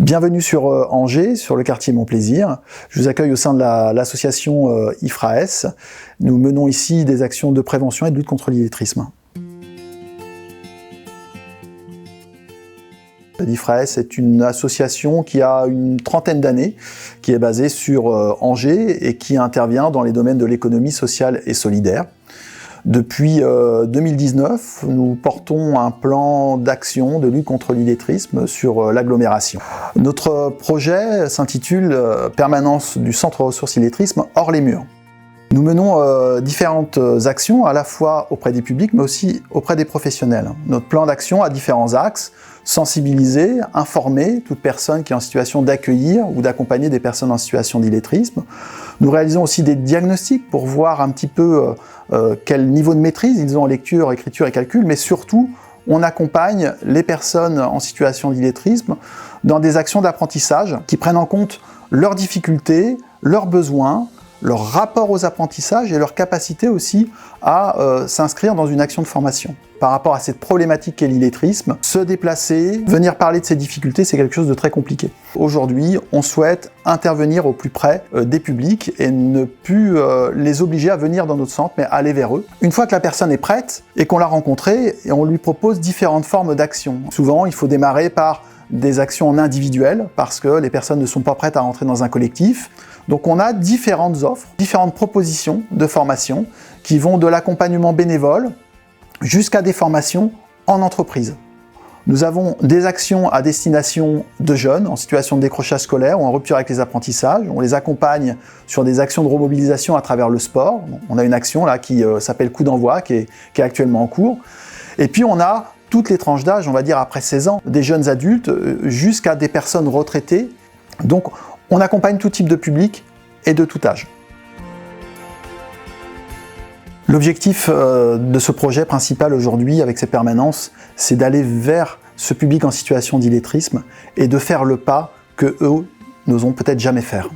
Bienvenue sur Angers, sur le quartier Mon-Plaisir. Je vous accueille au sein de l'association IFRAES. Nous menons ici des actions de prévention et de lutte contre l'illettrisme. L'IFRAES est une association qui a une trentaine d'années, qui est basée sur Angers et qui intervient dans les domaines de l'économie sociale et solidaire. Depuis 2019, nous portons un plan d'action de lutte contre l'illettrisme sur l'agglomération. Notre projet s'intitule « Permanence du centre ressources illettrisme hors les murs ». Nous menons différentes actions à la fois auprès des publics mais aussi auprès des professionnels. Notre plan d'action a différents axes: sensibiliser, informer toute personne qui est en situation d'accueillir ou d'accompagner des personnes en situation d'illettrisme. Nous réalisons aussi des diagnostics pour voir un petit peu quel niveau de maîtrise ils ont en lecture, écriture et calcul, mais surtout on accompagne les personnes en situation d'illettrisme dans des actions d'apprentissage qui prennent en compte leurs difficultés, leurs besoins, leur rapport aux apprentissages et leur capacité aussi à s'inscrire dans une action de formation. Par rapport à cette problématique qu'est l'illettrisme, se déplacer, venir parler de ses difficultés, c'est quelque chose de très compliqué. Aujourd'hui, on souhaite intervenir au plus près des publics et ne plus les obliger à venir dans notre centre, mais aller vers eux. Une fois que la personne est prête et qu'on l'a rencontrée, on lui propose différentes formes d'actions. Souvent, il faut démarrer par des actions en individuel parce que les personnes ne sont pas prêtes à rentrer dans un collectif. Donc on a différentes offres, différentes propositions de formation qui vont de l'accompagnement bénévole jusqu'à des formations en entreprise. Nous avons des actions à destination de jeunes en situation de décrochage scolaire ou en rupture avec les apprentissages. On les accompagne sur des actions de remobilisation à travers le sport. On a une action là qui s'appelle Coup d'envoi, qui est actuellement en cours. Et puis on a toutes les tranches d'âge, on va dire après 16 ans, des jeunes adultes jusqu'à des personnes retraitées. Donc on accompagne tout type de public et de tout âge. L'objectif de ce projet principal aujourd'hui avec ces permanences, c'est d'aller vers ce public en situation d'illettrisme et de faire le pas que eux n'oseront peut-être jamais faire.